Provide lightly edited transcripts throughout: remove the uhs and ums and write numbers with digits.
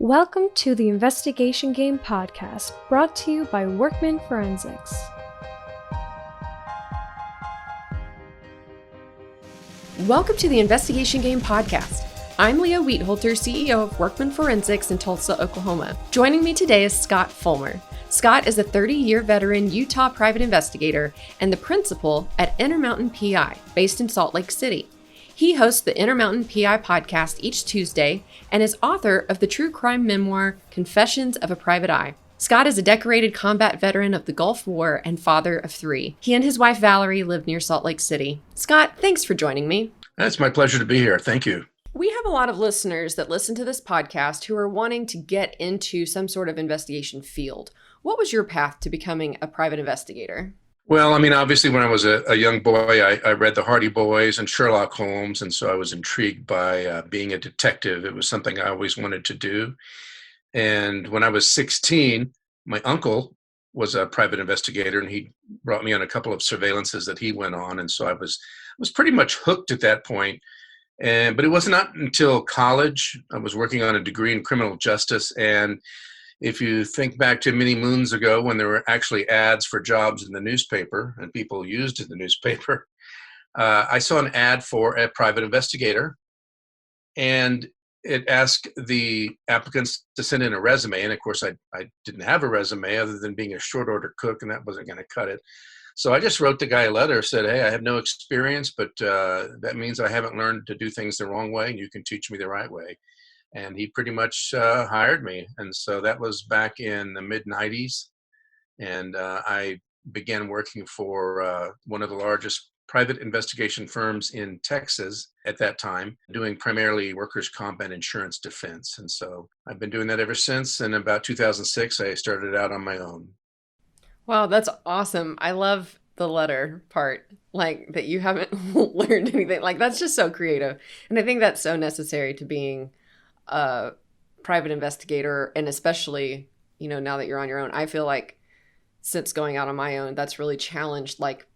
Welcome to the Investigation Game podcast, brought to you by Workman Forensics. Welcome to the Investigation Game podcast. I'm Leah Wheatholter, CEO of Workman Forensics in Tulsa, Oklahoma. Joining me today is Scott Fulmer. Scott is a 30-year veteran Utah private investigator and the principal at Intermountain PI, based in Salt Lake City. He hosts the Intermountain PI podcast each Tuesday and is author of the true crime memoir, Confessions of a Private Eye. Scott is a decorated combat veteran of the Gulf War and father of 3. He and his wife Valerie live near Salt Lake City. Scott, thanks for joining me. It's my pleasure to be here. Thank you. We have a lot of listeners that listen to this podcast who are wanting to get into some sort of investigation field. What was your path to becoming a private investigator? Well, obviously, when I was a young boy, I read the Hardy Boys and Sherlock Holmes, and so I was intrigued by being a detective. It was something I always wanted to do. And when I was 16, my uncle was a private investigator, and he brought me on a couple of surveillances that he went on, and so I was pretty much hooked at that point. But it was not until college. I was working on a degree in criminal justice, and if you think back to many moons ago when there were actually ads for jobs in the newspaper and people used in the newspaper, I saw an ad for a private investigator, and it asked the applicants to send in a resume. And of course, I didn't have a resume other than being a short order cook, and that wasn't going to cut it. So I just wrote the guy a letter, said, hey, I have no experience, but that means I haven't learned to do things the wrong way, and you can teach me the right way. And he pretty much hired me. And so that was back in the mid-90s. And I began working for one of the largest private investigation firms in Texas at that time, doing primarily workers' comp and insurance defense. And so I've been doing that ever since. And about 2006, I started out on my own. Wow, that's awesome. I love the letter part, like that you haven't learned anything. Like, that's just so creative. And I think that's so necessary to being a private investigator, and especially, now that you're on your own. I feel like since going out on my own, that's really challenged. Like,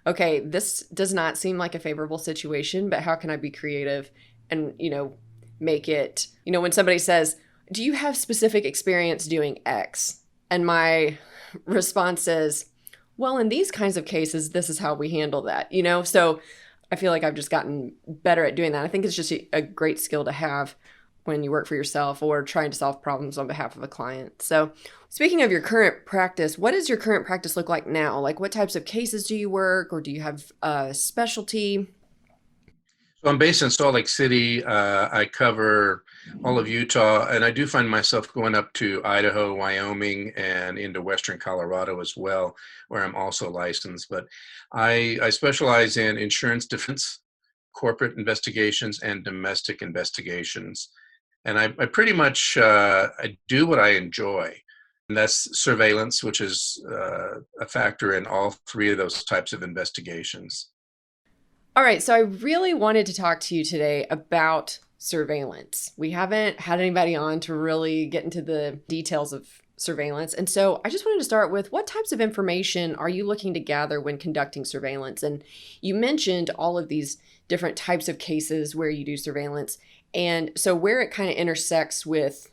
okay, this does not seem like a favorable situation, but how can I be creative and, make it, when somebody says, do you have specific experience doing X? And my response is, well, in these kinds of cases, this is how we handle that, So I feel like I've just gotten better at doing that. I think it's just a great skill to have when you work for yourself or trying to solve problems on behalf of a client. So speaking of your current practice, what does your current practice look like now? Like, what types of cases do you work, or do you have a specialty? So I'm based in Salt Lake City. I cover all of Utah, and I do find myself going up to Idaho, Wyoming, and into western Colorado as well, where I'm also licensed. But I specialize in insurance defense, corporate investigations, and domestic investigations. And I pretty much I do what I enjoy, and that's surveillance, which is a factor in all 3 of those types of investigations. All right, so I really wanted to talk to you today about surveillance. We haven't had anybody on to really get into the details of surveillance. And so I just wanted to start with, what types of information are you looking to gather when conducting surveillance? And you mentioned all of these different types of cases where you do surveillance. And so where it kind of intersects with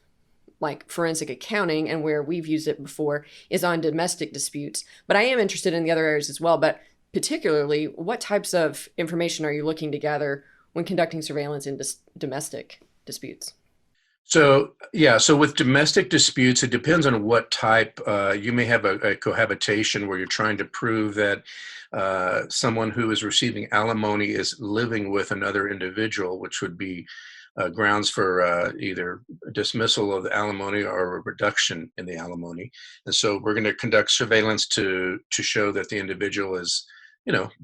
like forensic accounting and where we've used it before is on domestic disputes. But I am interested in the other areas as well. But particularly, what types of information are you looking to gather when conducting surveillance in domestic disputes? So with domestic disputes, it depends on what type. You may have a cohabitation where you're trying to prove that someone who is receiving alimony is living with another individual, which would be grounds for either dismissal of the alimony or a reduction in the alimony. And so we're going to conduct surveillance to show that the individual is,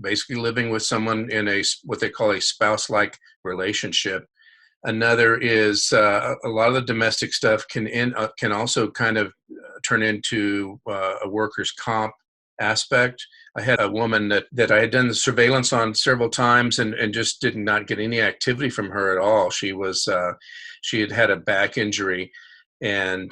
basically living with someone in what they call a spouse-like relationship. Another is a lot of the domestic stuff can also kind of turn into a workers' comp aspect. I had a woman that I had done the surveillance on several times and just did not get any activity from her at all. She had a back injury and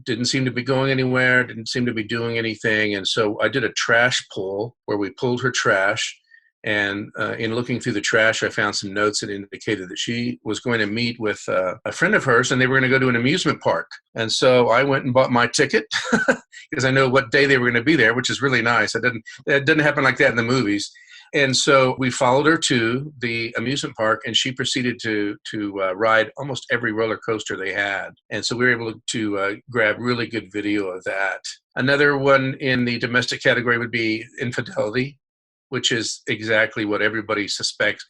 didn't seem to be going anywhere, didn't seem to be doing anything. And so I did a trash pull where we pulled her trash And in looking through the trash, I found some notes that indicated that she was going to meet with a friend of hers, and they were going to go to an amusement park. And so I went and bought my ticket because I know what day they were going to be there, which is really nice. It didn't happen like that in the movies. And so we followed her to the amusement park, and she proceeded to ride almost every roller coaster they had. And so we were able to grab really good video of that. Another one in the domestic category would be infidelity, which is exactly what everybody suspects,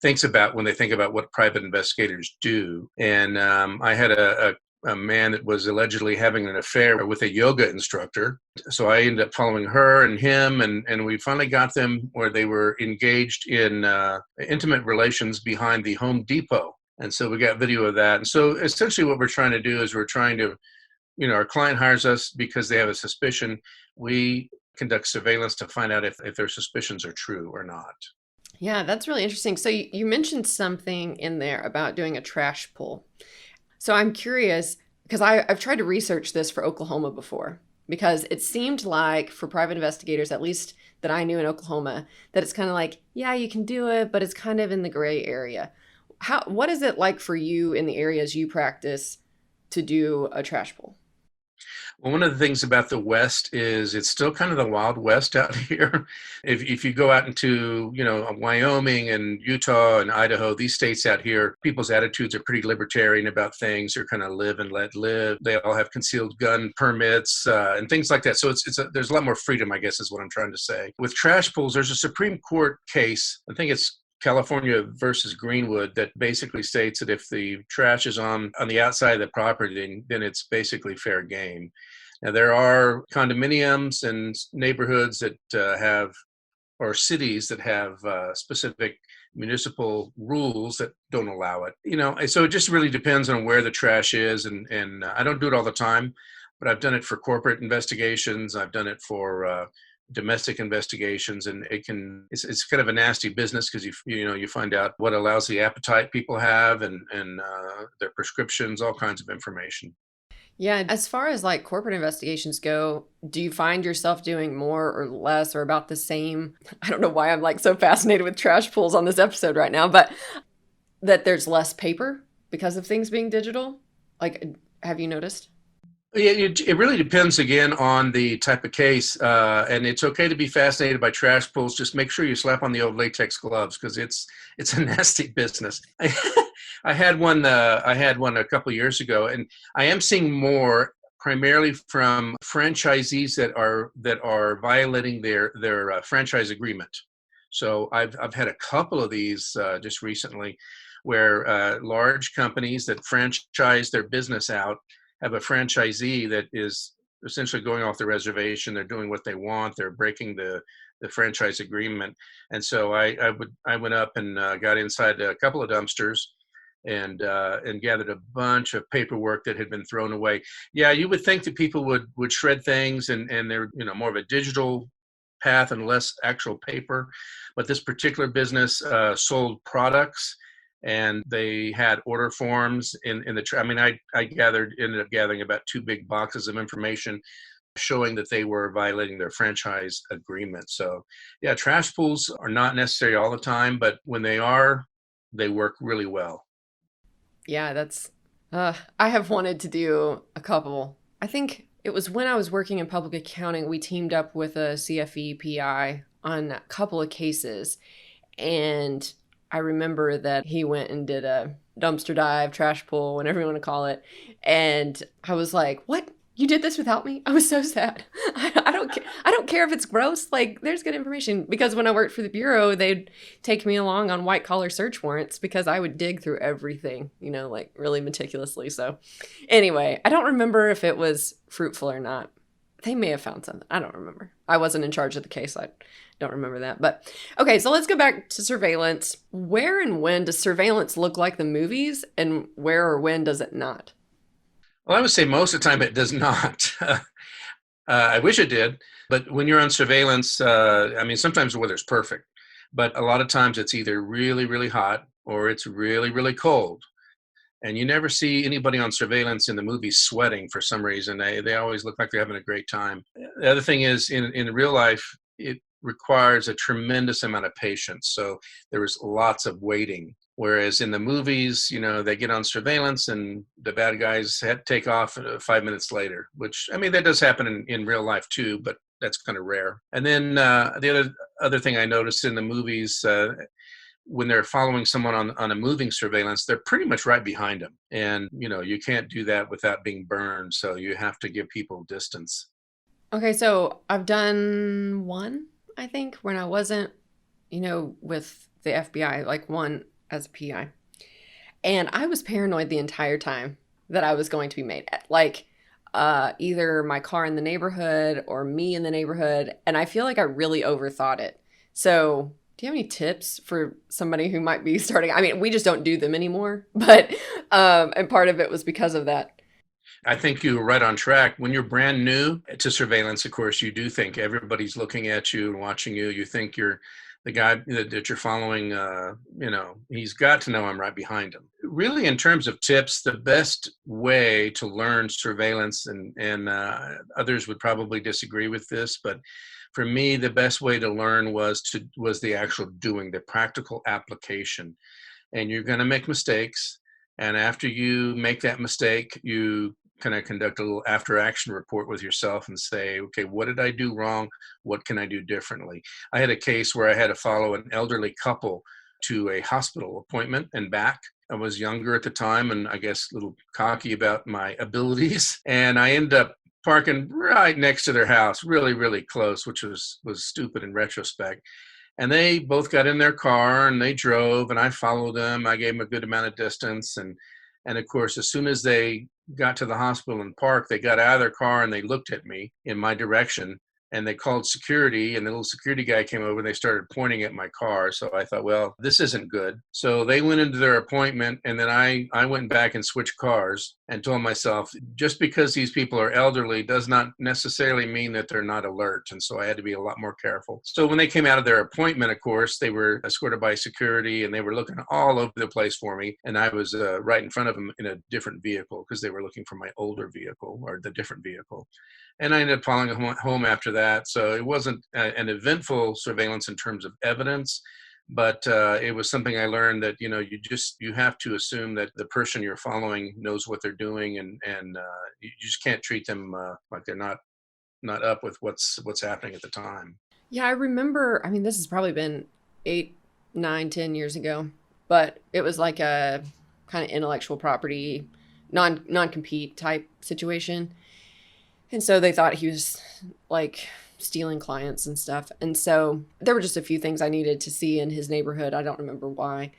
thinks about when they think about what private investigators do. And I had a man that was allegedly having an affair with a yoga instructor. So I ended up following her and him, and we finally got them where they were engaged in intimate relations behind the Home Depot. And so we got video of that. And so essentially what we're trying to do is we're trying to, our client hires us because they have a suspicion. We conduct surveillance to find out if their suspicions are true or not. Yeah, that's really interesting. So you mentioned something in there about doing a trash pull. So I'm curious, because I've tried to research this for Oklahoma before, because it seemed like for private investigators, at least that I knew in Oklahoma, that it's kind of like, yeah, you can do it, but it's kind of in the gray area. What is it like for you in the areas you practice to do a trash pull? Well, one of the things about the West is it's still kind of the Wild West out here. If you go out into, Wyoming and Utah and Idaho, these states out here, people's attitudes are pretty libertarian about things. They're kind of live and let live. They all have concealed gun permits and things like that. So there's a lot more freedom, I guess, is what I'm trying to say. With trash pulls, there's a Supreme Court case. I think it's California versus Greenwood that basically states that if the trash is on the outside of the property, then it's basically fair game. Now, there are condominiums and neighborhoods that or cities that have specific municipal rules that don't allow it. So it just really depends on where the trash is. And I don't do it all the time, but I've done it for corporate investigations. I've done it for domestic investigations, and it's kind of a nasty business because you find out what a lousy appetite people have and their prescriptions, all kinds of information. Yeah, as far as like corporate investigations go, do you find yourself doing more or less or about the same? I don't know why I'm like so fascinated with trash pulls on this episode right now, but that there's less paper because of things being digital. Like, have you noticed? Yeah, it really depends, again, on the type of case. And it's okay to be fascinated by trash pulls. Just make sure you slap on the old latex gloves because it's a nasty business. I had one a couple of years ago, and I am seeing more primarily from franchisees that are violating their franchise agreement. So I've had a couple of these just recently where large companies that franchise their business out have a franchisee that is essentially going off the reservation. They're doing what they want. They're breaking the franchise agreement. And so I went up and got inside a couple of dumpsters and gathered a bunch of paperwork that had been thrown away. Yeah, you would think that people would shred things and they're more of a digital path and less actual paper. But this particular business sold products, and they had order forms in the. I ended up gathering about 2 big boxes of information showing that they were violating their franchise agreement. So, yeah, trash pulls are not necessary all the time, but when they are, they work really well. Yeah, that's. I have wanted to do a couple. I think it was when I was working in public accounting, we teamed up with a CFE PI on a couple of cases, and I remember that he went and did a dumpster dive, trash pull, whatever you want to call it. And I was like, what? You did this without me? I was so sad. I don't care if it's gross. Like, there's good information. Because when I worked for the Bureau, they'd take me along on white collar search warrants because I would dig through everything, like really meticulously. So anyway, I don't remember if it was fruitful or not. They may have found something. I don't remember. I wasn't in charge of the case. I don't remember that. But okay, so let's go back to surveillance. Where and when does surveillance look like the movies, and where or when does it not? Well, I would say most of the time it does not. I wish it did, but when you're on surveillance, sometimes the weather's perfect, but a lot of times it's either really, really hot or it's really, really cold. And you never see anybody on surveillance in the movies sweating for some reason. They always look like they're having a great time. The other thing is in real life, requires a tremendous amount of patience. So there was lots of waiting. Whereas in the movies, they get on surveillance and the bad guys take off 5 minutes later, which, I mean, that does happen in real life too, but that's kind of rare. And then the other thing I noticed in the movies, when they're following someone on a moving surveillance, they're pretty much right behind them. And, you can't do that without being burned. So you have to give people distance. Okay, so I've done one, I think, when I wasn't, with the FBI, like one as a PI. And I was paranoid the entire time that I was going to be made at. Like, either my car in the neighborhood or me in the neighborhood. And I feel like I really overthought it. So do you have any tips for somebody who might be starting? I mean, we just don't do them anymore, but, and part of it was because of that. I think you were right on track. When you're brand new to surveillance, of course, you do think everybody's looking at you and watching you. You think you're the guy that you're following, he's got to know I'm right behind him. Really, in terms of tips, the best way to learn surveillance, and others would probably disagree with this, but for me, the best way to learn was the actual doing, the practical application. And you're going to make mistakes. And after you make that mistake, you kind of conduct a little after action report with yourself and say, okay, what did I do wrong? What can I do differently? I had a case where I had to follow an elderly couple to a hospital appointment and back. I was younger at the time and I guess a little cocky about my abilities. And I ended up parking right next to their house, really, really close, which was stupid in retrospect. And they both got in their car and they drove and I followed them. I gave them a good amount of distance. And of course, as soon as they got to the hospital and park, they got out of their car and they looked at me in my direction and they called security, and the little security guy came over and they started pointing at my car. So I thought, well, this isn't good. So they went into their appointment, and then I went back and switched cars and told myself, just because these people are elderly does not necessarily mean that they're not alert. And so I had to be a lot more careful. So when they came out of their appointment, of course, they were escorted by security and they were looking all over the place for me. And I was right in front of them in a different vehicle because they were looking for my older vehicle or the different vehicle. And I ended up following home after that. So it wasn't an eventful surveillance in terms of evidence, but it was something I learned that, you have to assume that the person you're following knows what they're doing, and you just can't treat them like they're not up with what's happening at the time. Yeah, I remember, I mean, this has probably been 8, 9, 10 years ago, but it was like a kind of intellectual property, non-compete type situation. And so they thought he was like stealing clients and stuff. And so there were just a few things I needed to see in his neighborhood. I don't remember why,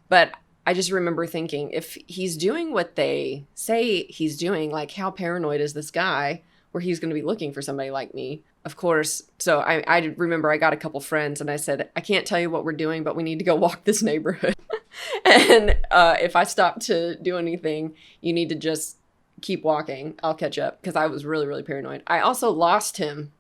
but I just remember thinking, if he's doing what they say he's doing, like how paranoid is this guy where he's going to be looking for somebody like me? Of course. So I remember I got a couple friends and I said, I can't tell you what we're doing, but we need to go walk this neighborhood. And if I stop to do anything, you need to just keep walking. I'll catch up, because I was really, really paranoid. I also lost him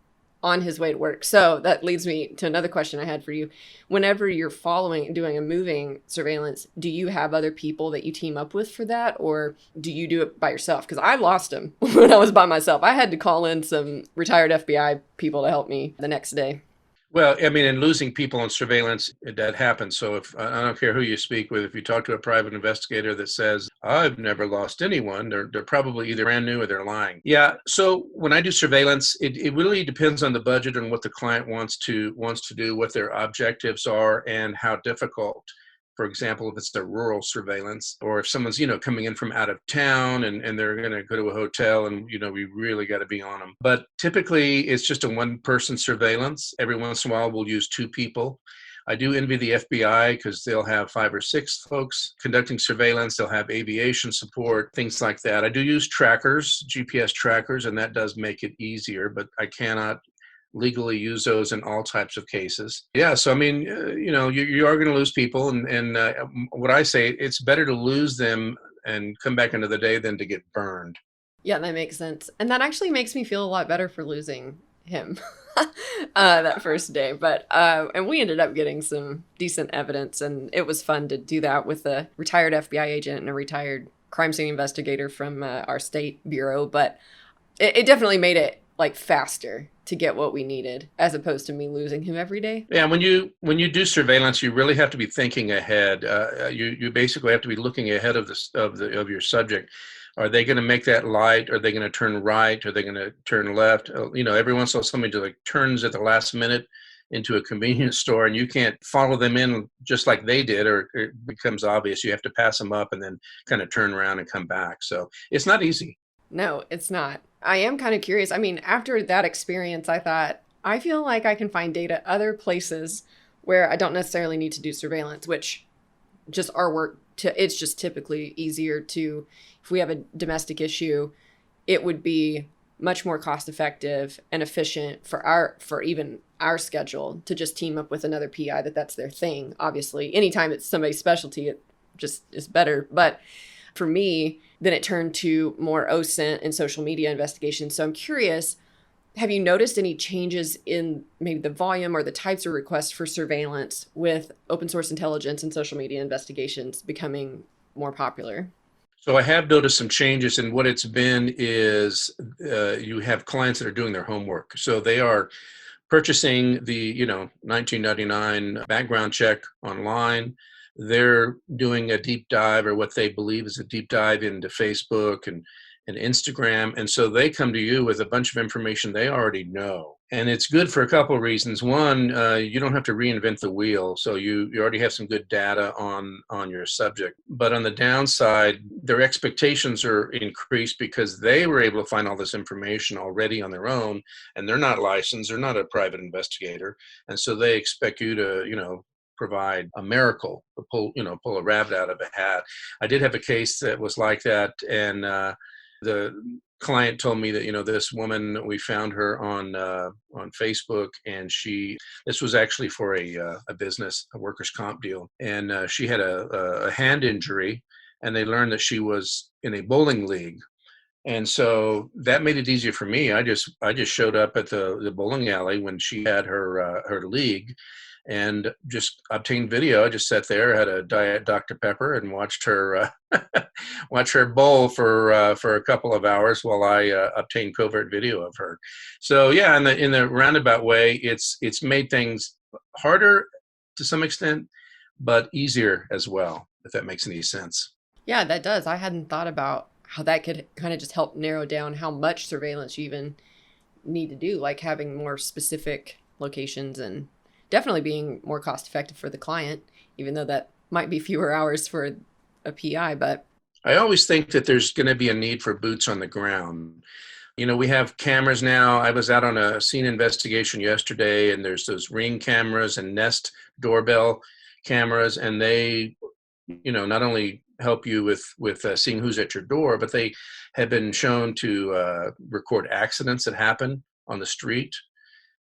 on his way to work. So that leads me to another question I had for you. Whenever you're doing a moving surveillance, do you have other people that you team up with for that? Or do you do it by yourself? Because I lost him when I was by myself. I had to call in some retired FBI people to help me the next day. Well, I mean, in losing people on surveillance, that happens. So if I don't care who you speak with, if you talk to a private investigator that says, I've never lost anyone, they're probably either brand new or they're lying. Yeah. So when I do surveillance, it really depends on the budget and what the client wants to do, what their objectives are, and how difficult. For example, if it's a rural surveillance, or if someone's, coming in from out of town and they're going to go to a hotel and, we really got to be on them. But typically it's just a one-person surveillance. Every once in a while we'll use 2 people. I do envy the FBI because they'll have 5 or 6 folks conducting surveillance. They'll have aviation support, things like that. I do use trackers, GPS trackers, and that does make it easier, but I cannot legally use those in all types of cases. Yeah, so I mean, you are going to lose people, and what I say, it's better to lose them and come back into the day than to get burned. Yeah, that makes sense. And that actually makes me feel a lot better for losing him that first day. But and we ended up getting some decent evidence, and it was fun to do that with a retired FBI agent and a retired crime scene investigator from our state bureau. But it definitely made it like faster to get what we needed, as opposed to me losing him every day. Yeah, when you do surveillance, you really have to be thinking ahead. You basically have to be looking ahead of of your subject. Are they going to make that light? Are they going to turn right? Are they going to turn left? Every once in a while somebody just like turns at the last minute into a convenience store, and you can't follow them in just like they did, or it becomes obvious. You have to pass them up and then kind of turn around and come back. So it's not easy. No, it's not. I am kind of curious. I mean, after that experience, I thought, I feel like I can find data other places where I don't necessarily need to do surveillance, which just our work it's just typically easier to, if we have a domestic issue, it would be much more cost effective and efficient for even our schedule to just team up with another PI that's their thing. Obviously, anytime it's somebody's specialty, it just is better. But for me, then it turned to more OSINT and social media investigations. So I'm curious, have you noticed any changes in maybe the volume or the types of requests for surveillance with open source intelligence and social media investigations becoming more popular? So I have noticed some changes, and what it's been is you have clients that are doing their homework. So they are purchasing the 1999 background check online. They're doing a deep dive, or what they believe is a deep dive, into Facebook and Instagram. And so they come to you with a bunch of information they already know. And it's good for a couple of reasons. One, you don't have to reinvent the wheel. So you already have some good data on your subject. But on the downside, their expectations are increased because they were able to find all this information already on their own, and they're not licensed, they're not a private investigator. And so they expect you to, provide a miracle, to pull a rabbit out of a hat. I did have a case that was like that, and the client told me that this woman, we found her on Facebook, and this was actually for a business, a workers' comp deal, and she had a hand injury, and they learned that she was in a bowling league. And so that made it easier for me. I just showed up at the bowling alley when she had her league, and just obtained video. I just sat there, had a Diet Dr. Pepper, and watched her watch her bowl for a couple of hours while I obtained covert video of her. So yeah, in the roundabout way, it's made things harder to some extent, but easier as well, if that makes any sense. Yeah, that does. I hadn't thought about how that could kind of just help narrow down how much surveillance you even need to do, like having more specific locations and definitely being more cost effective for the client, even though that might be fewer hours for a PI. But I always think that there's going to be a need for boots on the ground. We have cameras now. I was out on a scene investigation yesterday, and there's those Ring cameras and Nest doorbell cameras, and they, not only help you with seeing who's at your door, but they have been shown to record accidents that happen on the street.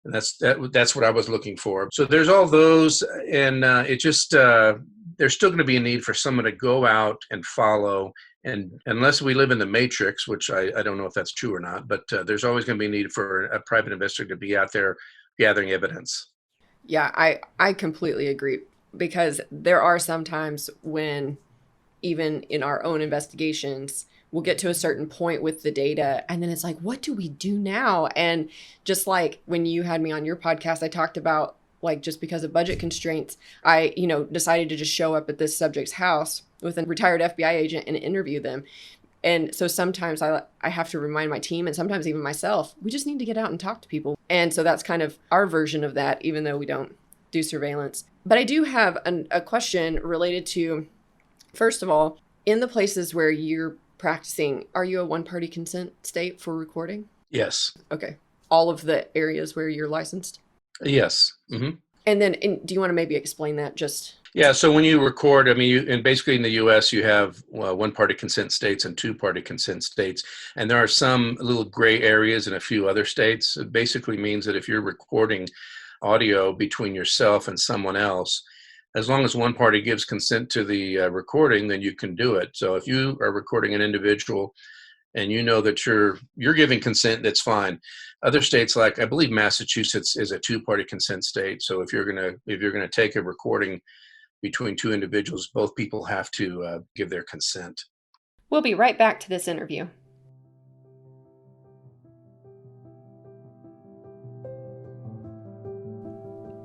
And that's what I was looking for. So there's all those, and it just there's still going to be a need for someone to go out and follow. And unless we live in the matrix, which I don't know if that's true or not, but there's always going to be a need for a private investigator to be out there gathering evidence. yeah, I completely agree, because there are some times when even in our own investigations, we'll get to a certain point with the data, and then it's like, what do we do now? And just like when you had me on your podcast, I talked about, like, just because of budget constraints, I decided to just show up at this subject's house with a retired FBI agent and interview them. And so sometimes I have to remind my team, and sometimes even myself, we just need to get out and talk to people. And so that's kind of our version of that, even though we don't do surveillance. But I do have a question related to, first of all, in the places where you're practicing, are you a one-party consent state for recording? Yes. Okay. All of the areas where you're licensed? Yes. Mm-hmm. And then do you want to maybe explain that just? Yeah, so when you record, and basically in the U.S. you have one-party consent states and two-party consent states, and there are some little gray areas in a few other states. It basically means that if you're recording audio between yourself and someone else, as long as one party gives consent to the recording, then you can do it. So if you are recording an individual and you know that you're giving consent, that's fine. Other states, like I believe Massachusetts, is a two-party consent state. So if you're gonna take a recording between two individuals, both people have to give their consent. We'll be right back to this interview.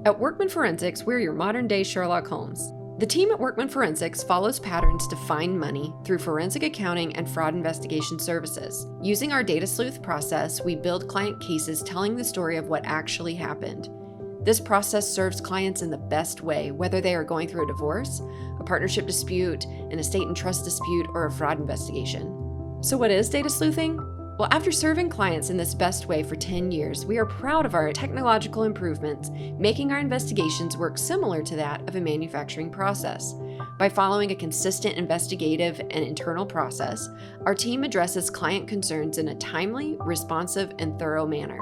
At Workman Forensics, we're your modern-day Sherlock Holmes. The team at Workman Forensics follows patterns to find money through forensic accounting and fraud investigation services. Using our data sleuth process, we build client cases telling the story of what actually happened. This process serves clients in the best way, whether they are going through a divorce, a partnership dispute, an estate and trust dispute, or a fraud investigation. So what is data sleuthing? Well, after serving clients in this best way for 10 years, we are proud of our technological improvements, making our investigations work similar to that of a manufacturing process. By following a consistent investigative and internal process, our team addresses client concerns in a timely, responsive, and thorough manner.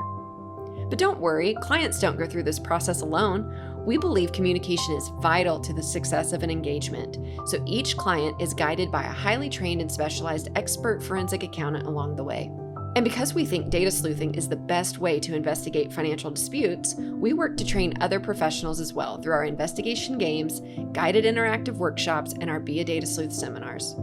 But don't worry, clients don't go through this process alone. We believe communication is vital to the success of an engagement, so each client is guided by a highly trained and specialized expert forensic accountant along the way. And because we think data sleuthing is the best way to investigate financial disputes, we work to train other professionals as well through our investigation games, guided interactive workshops, and our Be a Data Sleuth seminars.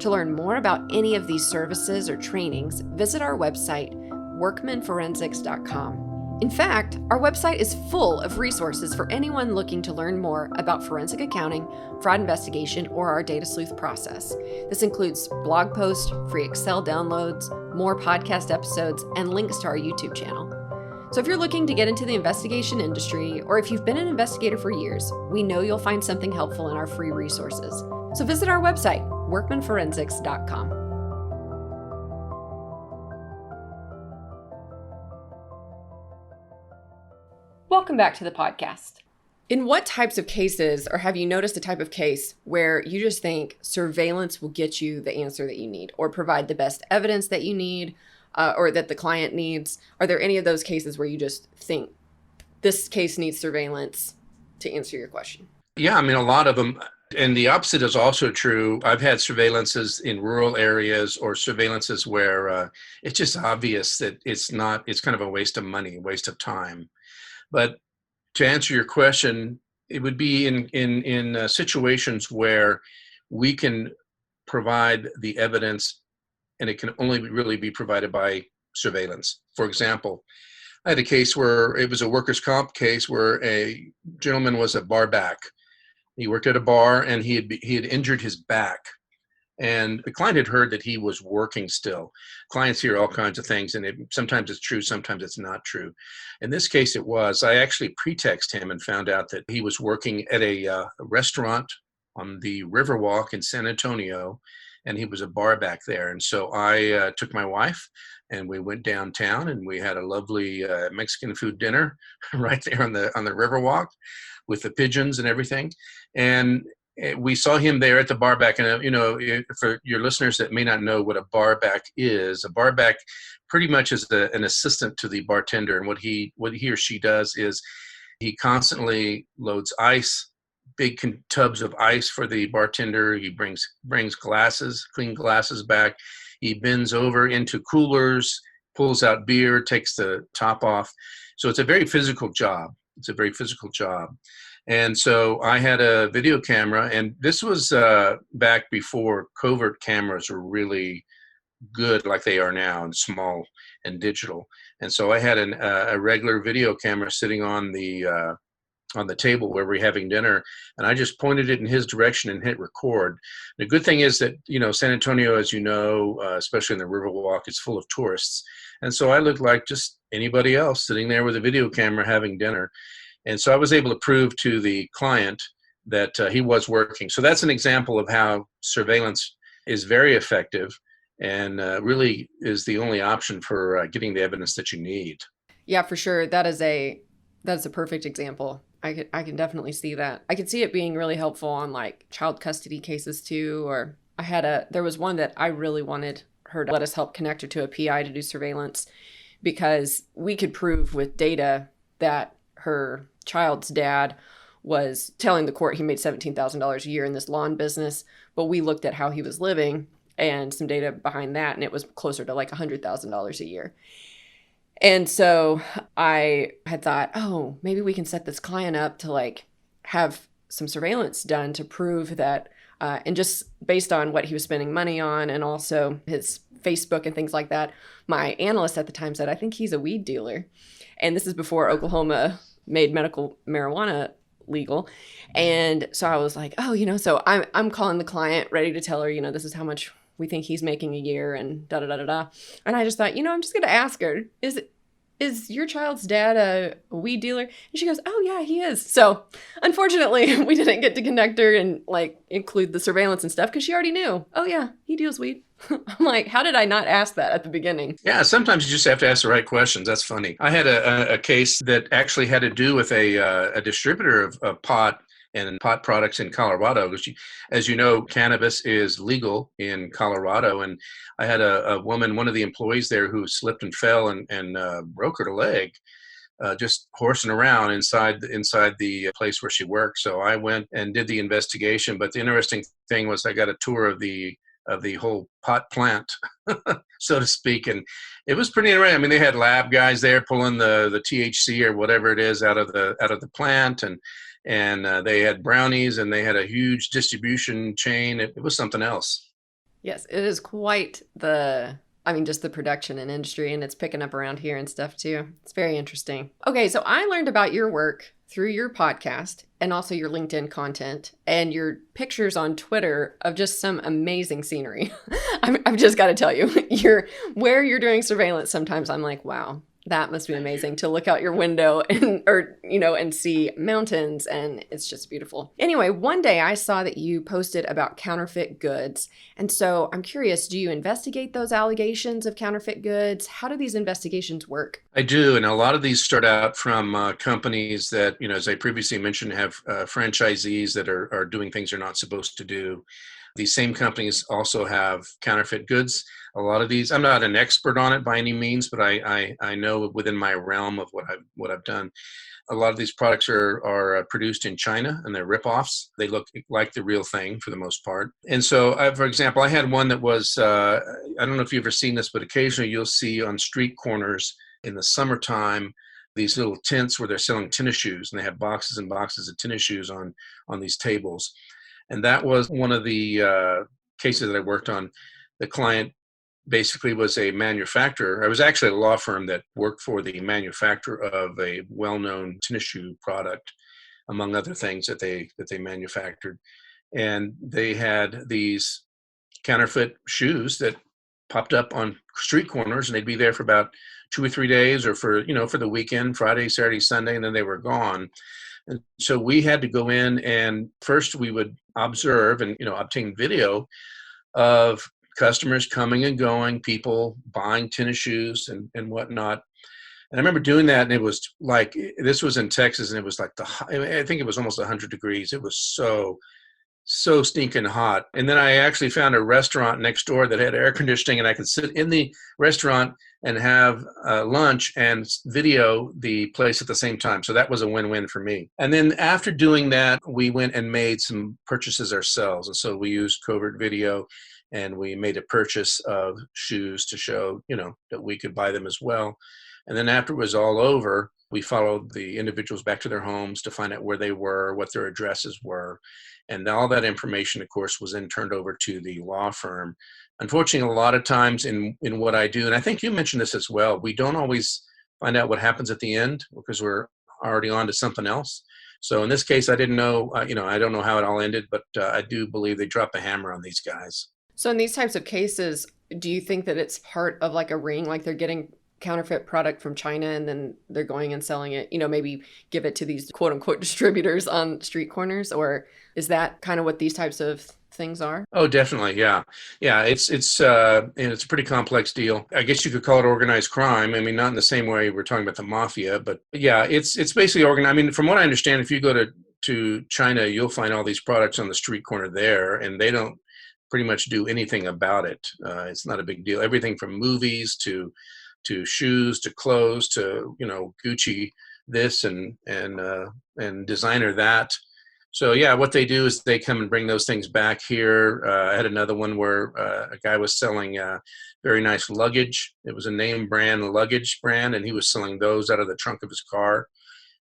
To learn more about any of these services or trainings, visit our website, workmanforensics.com. In fact, our website is full of resources for anyone looking to learn more about forensic accounting, fraud investigation, or our data sleuth process. This includes blog posts, free Excel downloads, more podcast episodes, and links to our YouTube channel. So if you're looking to get into the investigation industry, or if you've been an investigator for years, we know you'll find something helpful in our free resources. So visit our website, workmanforensics.com. Welcome back to the podcast. In what types of cases, or have you noticed a type of case where you just think surveillance will get you the answer that you need or provide the best evidence that you need or that the client needs? Are there any of those cases where you just think this case needs surveillance to answer your question? Yeah, I mean, a lot of them. And the opposite is also true. I've had surveillances in rural areas or surveillances where it's just obvious that it's kind of a waste of money, waste of time. But to answer your question, it would be in situations where we can provide the evidence and it can only really be provided by surveillance. For example, I had a case where it was a workers' comp case where a gentleman was a bar back. He worked at a bar and he had injured his back. And the client had heard that he was working still. Clients hear all kinds of things, and sometimes it's true, sometimes it's not true. In this case, it was. I actually pretexted him and found out that he was working at a restaurant on the Riverwalk in San Antonio, and he was a bar back there. And so I took my wife, and we went downtown, and we had a lovely Mexican food dinner right there on the Riverwalk with the pigeons and everything. And we saw him there at the bar back. And, for your listeners that may not know what a bar back pretty much is an assistant to the bartender. And what he or she does is he constantly loads ice, big tubs of ice for the bartender. He brings glasses, clean glasses back. He bends over into coolers, pulls out beer, takes the top off. So it's a very physical job. And so I had a video camera, and this was back before covert cameras were really good like they are now, and small and digital. And so I had a regular video camera sitting on the table where we're having dinner, and I just pointed it in his direction and hit record. The good thing is that, San Antonio, as you know, especially in the Riverwalk, is full of tourists. And so I looked like just anybody else sitting there with a video camera having dinner. And so I was able to prove to the client that he was working. So that's an example of how surveillance is very effective and really is the only option for getting the evidence that you need. Yeah, for sure. That's a perfect example. I can definitely see that. I could see it being really helpful on like child custody cases too. Or there was one that I really wanted her to let us help connect her to a PI to do surveillance, because we could prove with data that her child's dad was telling the court he made $17,000 a year in this lawn business, but we looked at how he was living and some data behind that, and it was closer to like $100,000 a year. And so I had thought, oh, maybe we can set this client up to like have some surveillance done to prove that, and just based on what he was spending money on and also his Facebook and things like that, my analyst at the time said, I think he's a weed dealer. And this is before Oklahoma made medical marijuana legal. And so I was like, oh, so I'm calling the client, ready to tell her, this is how much we think he's making a year and da da da da da. And I just thought, I'm just gonna ask her, is your child's dad a weed dealer? And she goes, oh yeah, he is. So unfortunately, we didn't get to connect her and like include the surveillance and stuff because she already knew. Oh yeah, he deals weed. I'm like, how did I not ask that at the beginning? Yeah, sometimes you just have to ask the right questions. That's funny. I had a case that actually had to do with a distributor of pot and pot products in Colorado. As you know, cannabis is legal in Colorado. And I had a woman, one of the employees there, who slipped and fell and broke her leg. Just horsing around inside the place where she worked. So I went and did the investigation. But the interesting thing was I got a tour of the whole pot plant, so to speak, and it was pretty interesting. I mean, they had lab guys there pulling the THC or whatever it is out of the plant, and they had brownies, and they had a huge distribution chain. It was something else. Yes, it is quite just the production and industry, and it's picking up around here and stuff too. It's very interesting. Okay, so I learned about your work through your podcast and also your LinkedIn content and your pictures on Twitter of just some amazing scenery. I've just got to tell you, where you're doing surveillance, sometimes I'm like, wow, that must be amazing to look out your window and see mountains, and it's just beautiful. Anyway, one day I saw that you posted about counterfeit goods. And so I'm curious, do you investigate those allegations of counterfeit goods? How do these investigations work? I do. And a lot of these start out from companies that, as I previously mentioned, have franchisees that are doing things they're not supposed to do. These same companies also have counterfeit goods. A lot of these, I'm not an expert on it by any means, but I know within my realm of what I've done. A lot of these products are produced in China, and they're ripoffs. They look like the real thing for the most part. And so, for example, I had one that was, I don't know if you've ever seen this, but occasionally you'll see on street corners in the summertime these little tents where they're selling tennis shoes, and they have boxes and boxes of tennis shoes on these tables. And that was one of the cases that I worked on. The client basically was a manufacturer. I was actually a law firm that worked for the manufacturer of a well-known tennis shoe product, among other things that they manufactured. And they had these counterfeit shoes that popped up on street corners, and they'd be there for about 2 or 3 days, or for the weekend, Friday, Saturday, Sunday, and then they were gone. And so we had to go in, and first we would observe and obtain video of customers coming and going, people buying tennis shoes and whatnot. And I remember doing that, and it was like, this was in Texas, and it was like I think it was almost 100 degrees. It was so stinking hot. And then I actually found a restaurant next door that had air conditioning, and I could sit in the restaurant and have lunch and video the place at the same time. So that was a win-win for me. And then after doing that, we went and made some purchases ourselves. And so we used covert video, and we made a purchase of shoes to show, that we could buy them as well. And then after it was all over, we followed the individuals back to their homes to find out where they were, what their addresses were. And all that information, of course, was then turned over to the law firm. Unfortunately, a lot of times in what I do, and I think you mentioned this as well, we don't always find out what happens at the end because we're already on to something else. So in this case, I didn't know, I don't know how it all ended, but I do believe they dropped the hammer on these guys. So in these types of cases, do you think that it's part of like a ring, like they're getting counterfeit product from China and then they're going and selling it, maybe give it to these quote unquote distributors on street corners? Or is that kind of what these types of things are? Oh, definitely. Yeah. Yeah. It's and it's a pretty complex deal. I guess you could call it organized crime. I mean, not in the same way we're talking about the mafia, but yeah, it's basically organized. I mean, from what I understand, if you go to China, you'll find all these products on the street corner there, and they don't pretty much do anything about it. It's not a big deal. Everything from movies to shoes to clothes to Gucci this and designer that. So yeah, what they do is they come and bring those things back here. I had another one where a guy was selling very nice luggage. It was a name brand luggage brand, and he was selling those out of the trunk of his car.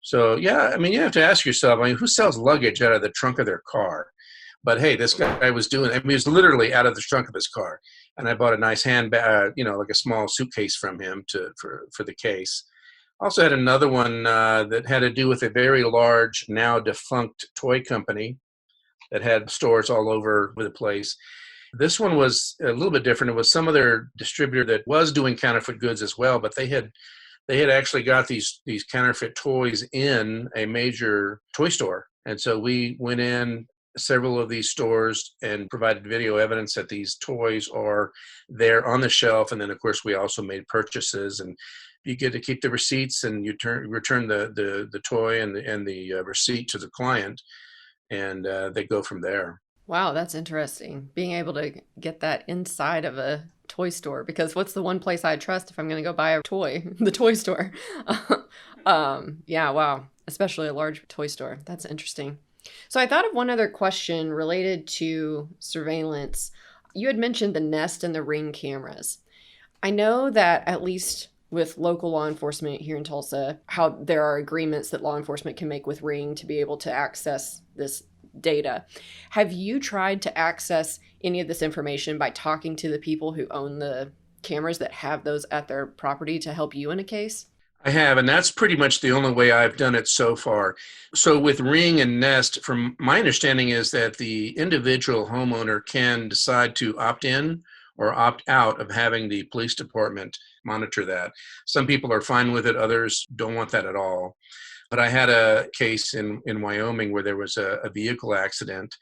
So yeah, I mean, you have to ask yourself, who sells luggage out of the trunk of their car? But hey, this guy was doing it. I mean, he was literally out of the trunk of his car. And I bought a nice handbag, like a small suitcase from him for the case. Also had another one that had to do with a very large, now defunct toy company that had stores all over the place. This one was a little bit different. It was some other distributor that was doing counterfeit goods as well, but they had actually got these counterfeit toys in a major toy store. And so we went in several of these stores and provided video evidence that these toys are there on the shelf. And then, of course, we also made purchases, and you get to keep the receipts, and you return the toy and the receipt to the client, and they go from there. Wow, that's interesting. Being able to get that inside of a toy store, because what's the one place I trust if I'm going to go buy a toy? The toy store. Yeah, wow. Especially a large toy store. That's interesting. So I thought of one other question related to surveillance. You had mentioned the Nest and the Ring cameras. I know that at least with local law enforcement here in Tulsa, how there are agreements that law enforcement can make with Ring to be able to access this data. Have you tried to access any of this information by talking to the people who own the cameras that have those at their property to help you in a case? I have, and that's pretty much the only way I've done it so far. So with Ring and Nest, from my understanding is that the individual homeowner can decide to opt in or opt out of having the police department monitor that. Some people are fine with it, others don't want that at all. But I had a case in Wyoming where there was a vehicle accident,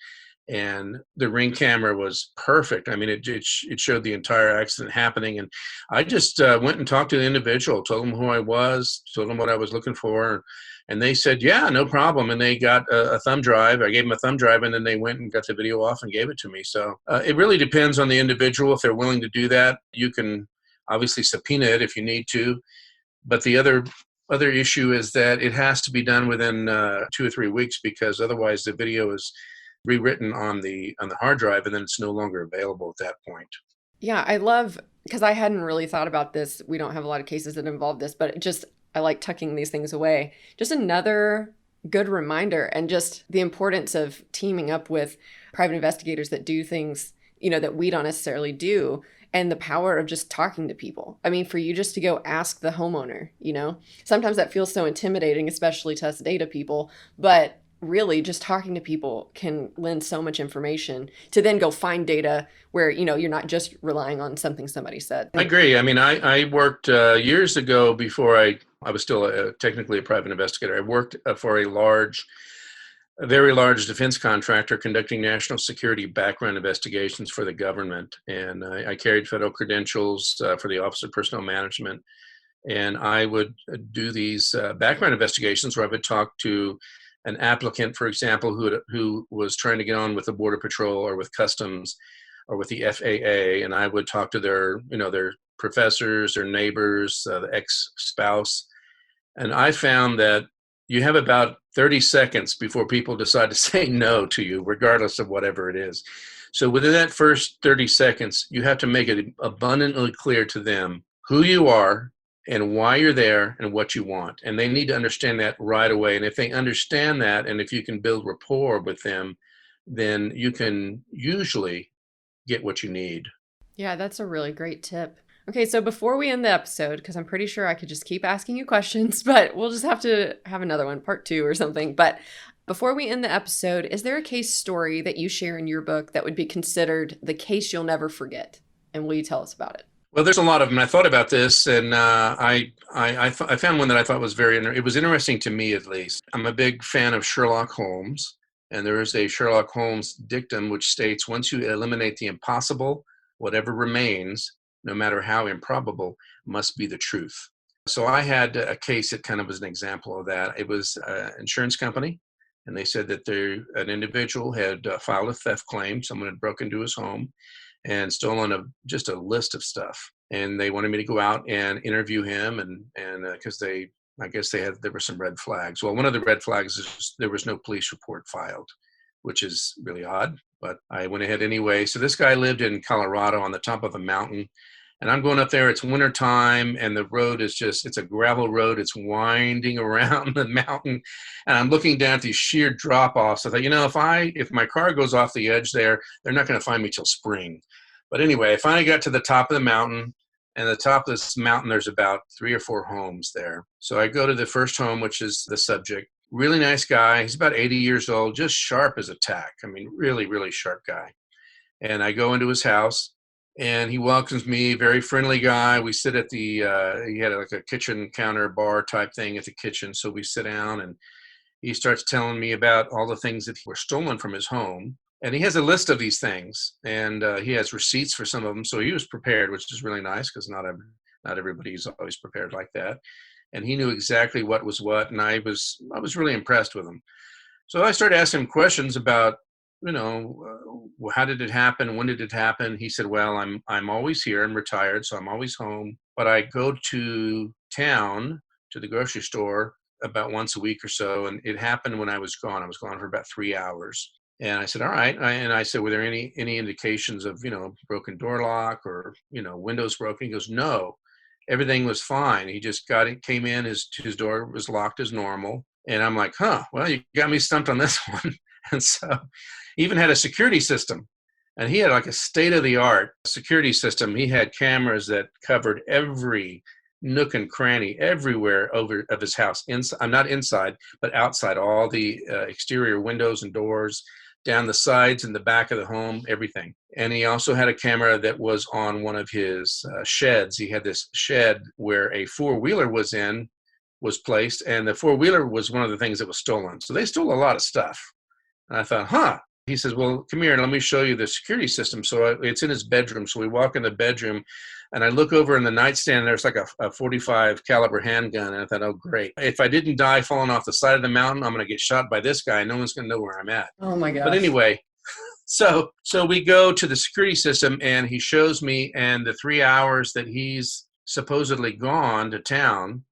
and the Ring camera was perfect. I mean, it showed the entire accident happening. And I just went and talked to the individual, told them who I was, told them what I was looking for. And they said, yeah, no problem. And they got a thumb drive. I gave them a thumb drive, and then they went and got the video off and gave it to me. So it really depends on the individual. If they're willing to do that, you can obviously subpoena it if you need to. But the other issue is that it has to be done within 2 or 3 weeks, because otherwise the video is rewritten on the hard drive, and then it's no longer available at that point. Yeah, I love, because I hadn't really thought about this. We don't have a lot of cases that involve this, but I like tucking these things away. Just another good reminder, and just the importance of teaming up with private investigators that do things, that we don't necessarily do, and the power of just talking to people. I mean, for you just to go ask the homeowner, sometimes that feels so intimidating, especially to us data people, but really just talking to people can lend so much information to then go find data where, you're not just relying on something somebody said. I agree. I mean, I worked years ago, before I was still technically a private investigator. I worked for a very large defense contractor conducting national security background investigations for the government. And I carried federal credentials for the Office of Personnel Management. And I would do these background investigations where I would talk to an applicant, for example, who was trying to get on with the Border Patrol or with Customs or with the FAA. And I would talk to their professors, their neighbors, the ex-spouse. And I found that you have about 30 seconds before people decide to say no to you, regardless of whatever it is. So within that first 30 seconds, you have to make it abundantly clear to them who you are and why you're there and what you want. And they need to understand that right away. And if they understand that, and if you can build rapport with them, then you can usually get what you need. Yeah, that's a really great tip. Okay, so before we end the episode, because I'm pretty sure I could just keep asking you questions, but we'll just have to have another one, part 2 or something. But before we end the episode, is there a case story that you share in your book that would be considered the case you'll never forget? And will you tell us about it? Well, there's a lot of them. I thought about this, and I found one that I thought was it was interesting to me, at least. I'm a big fan of Sherlock Holmes, and there is a Sherlock Holmes dictum which states, once you eliminate the impossible, whatever remains, no matter how improbable, must be the truth. So I had a case that kind of was an example of that. It was an insurance company, and they said that an individual had filed a theft claim. Someone had broken into his home and stolen just a list of stuff. And they wanted me to go out and interview him, and because there were some red flags. Well, one of the red flags is there was no police report filed, which is really odd, but I went ahead anyway. So this guy lived in Colorado on the top of a mountain, and I'm going up there. It's winter time, and the road is it's a gravel road. It's winding around the mountain, and I'm looking down at these sheer drop-offs. I thought, if my car goes off the edge there, they're not going to find me till spring. But anyway, I finally got to the top of the mountain. And at the top of this mountain, there's about 3 or 4 homes there. So I go to the first home, which is the subject. Really nice guy. He's about 80 years old, just sharp as a tack. I mean, really, really sharp guy. And I go into his house, and he welcomes me, very friendly guy. We sit at he had like a kitchen counter bar type thing at the kitchen. So we sit down, and he starts telling me about all the things that were stolen from his home. And he has a list of these things, and he has receipts for some of them. So he was prepared, which is really nice because not everybody's always prepared like that. And he knew exactly what was what, and I was really impressed with him. So I started asking him questions about, how did it happen? When did it happen? He said, well, I'm always here. I'm retired, so I'm always home. But I go to town, to the grocery store, about once a week or so. And it happened when I was gone. I was gone for about 3 hours. And I said, all right. And I said, were there any indications of, broken door lock or, windows broken? He goes, no, everything was fine. He just came in, his door was locked as normal. And I'm like, well, you got me stumped on this one. And so he even had a security system. And he had like a state-of-the-art security system. He had cameras that covered every nook and cranny everywhere over of his house. Not inside, but outside, all the exterior windows and doors, down the sides and the back of the home, everything. And he also had a camera that was on one of his sheds. He had this shed where a four-wheeler was placed, and the four-wheeler was one of the things that was stolen. So they stole a lot of stuff. And I thought, He says, well, come here and let me show you the security system. So it's in his bedroom. So we walk in the bedroom, and I look over in the nightstand, there's like a 45 caliber handgun. And I thought, oh, great. If I didn't die falling off the side of the mountain, I'm going to get shot by this guy. No one's going to know where I'm at. Oh, my gosh. But anyway, so we go to the security system, and he shows me, and the 3 hours that he's supposedly gone to town,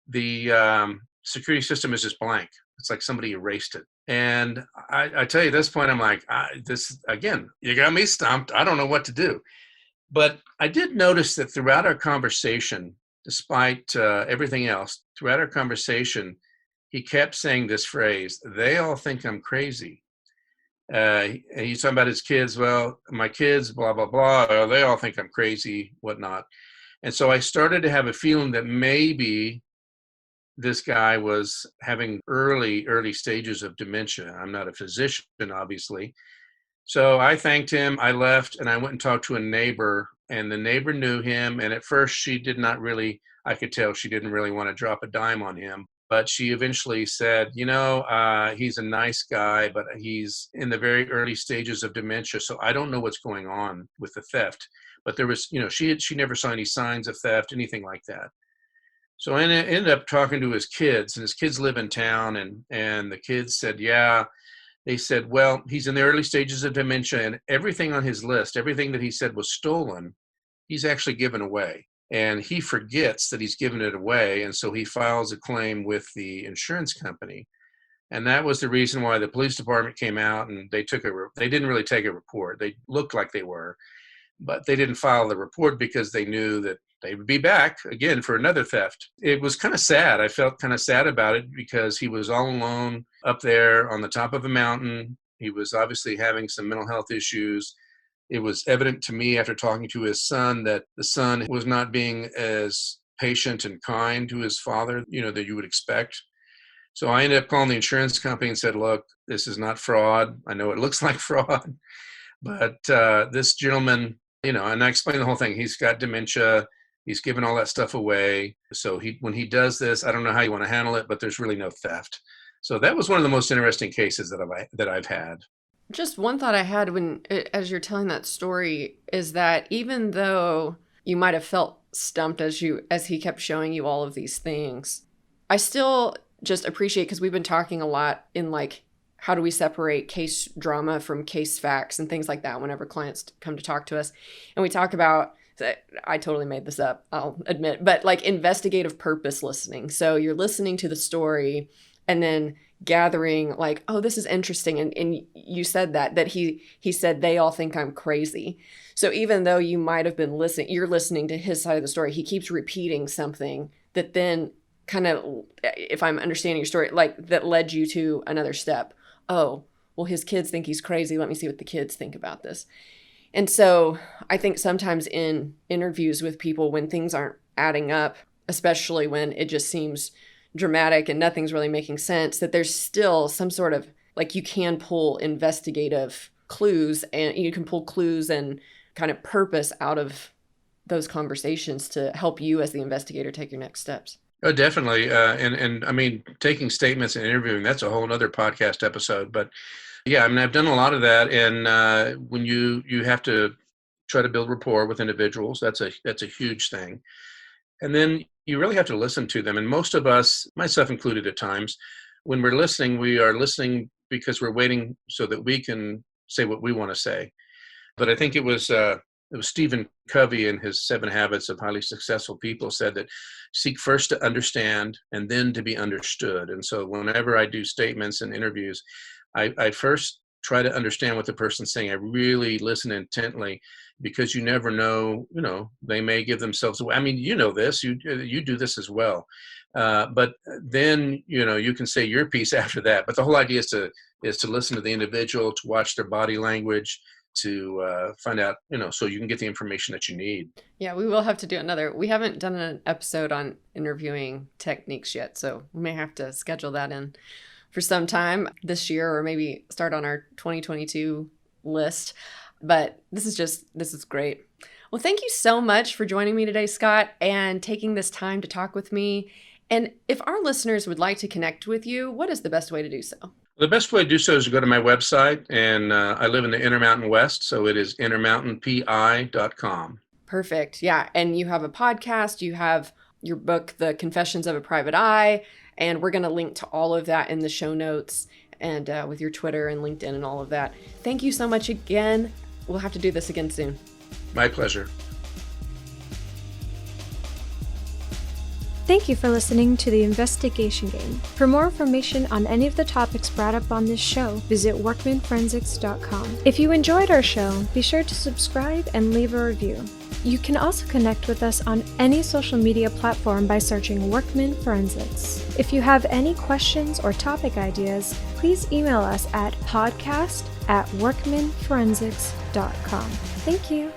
the security system is just blank. It's like somebody erased it. And I tell you, at this point, I'm like, again, you got me stumped. I don't know what to do. But I did notice that throughout our conversation, despite everything else, throughout our conversation, he kept saying this phrase, they all think I'm crazy. And he's talking about his kids. Well, my kids, blah, blah, blah. They all think I'm crazy, whatnot. And so I started to have a feeling that maybe this guy was having early stages of dementia. I'm not a physician, obviously. So I thanked him. I left, and I went and talked to a neighbor, and the neighbor knew him. And at first she did not really, I could tell she didn't really want to drop a dime on him. But she eventually said, he's a nice guy, but he's in the very early stages of dementia. So I don't know what's going on with the theft. But there was, she never saw any signs of theft, anything like that. So I ended up talking to his kids, and his kids live in town, and the kids said, yeah. They said, well, he's in the early stages of dementia, and everything on his list, everything that he said was stolen, he's actually given away. And he forgets that he's given it away, and so he files a claim with the insurance company. And that was the reason why the police department came out, and they didn't really take a report. They looked like they were, but they didn't file the report because they knew that they would be back again for another theft. It was kind of sad. I felt kind of sad about it because he was all alone up there on the top of a mountain. He was obviously having some mental health issues. It was evident to me after talking to his son that the son was not being as patient and kind to his father, that you would expect. So I ended up calling the insurance company and said, look, this is not fraud. I know it looks like fraud, but this gentleman, and I explained the whole thing. He's got dementia. He's given all that stuff away. So when he does this, I don't know how you want to handle it, but there's really no theft. So that was one of the most interesting cases that I've had. Just one thought I had as you're telling that story is that even though you might have felt stumped as he kept showing you all of these things, I still just appreciate, because we've been talking a lot in like, how do we separate case drama from case facts and things like that whenever clients come to talk to us. And we talk about, I totally made this up, I'll admit, but like investigative purpose listening. So you're listening to the story and then gathering like, oh, this is interesting. And you said that he said, they all think I'm crazy. So even though you might have been you're listening to his side of the story, he keeps repeating something that then kind of, if I'm understanding your story, like that led you to another step. Oh, well, his kids think he's crazy. Let me see what the kids think about this. And so I think sometimes in interviews with people, when things aren't adding up, especially when it just seems dramatic and nothing's really making sense, that there's still some sort of, like, you can pull investigative clues, and you can pull clues and kind of purpose out of those conversations to help you as the investigator take your next steps. Oh, definitely. And I mean, taking statements and interviewing, that's a whole other podcast episode. But yeah, I mean, I've done a lot of that. And when you have to try to build rapport with individuals, that's a huge thing. And then you really have to listen to them. And most of us, myself included at times, when we're listening, we are listening because we're waiting so that we can say what we want to say. But I think it was Stephen Covey in his 7 Habits of Highly Successful People said that seek first to understand and then to be understood. And so whenever I do statements and interviews, I first try to understand what the person's saying. I really listen intently, because you never know, they may give themselves away. I mean, you know this, you do this as well. But then, you can say your piece after that. But the whole idea is to listen to the individual, to watch their body language, to find out, so you can get the information that you need. Yeah, we will have to do we haven't done an episode on interviewing techniques yet, so we may have to schedule that in for some time this year, or maybe start on our 2022 list. But this is great. Well, thank you so much for joining me today, Scott, and taking this time to talk with me. And if our listeners would like to connect with you, what is the best way to do so? The best way to do so is to go to my website, and I live in the Intermountain West, so it is intermountainpi.com. Perfect. Yeah, and you have a podcast, you have your book, The Confessions of a Private Eye, and we're going to link to all of that in the show notes, and with your Twitter and LinkedIn and all of that. Thank you so much again. We'll have to do this again soon. My pleasure. Thank you for listening to The Investigation Game. For more information on any of the topics brought up on this show, visit workmanforensics.com. If you enjoyed our show, be sure to subscribe and leave a review. You can also connect with us on any social media platform by searching Workman Forensics. If you have any questions or topic ideas, please email us at podcast@workmanforensics.com. Thank you.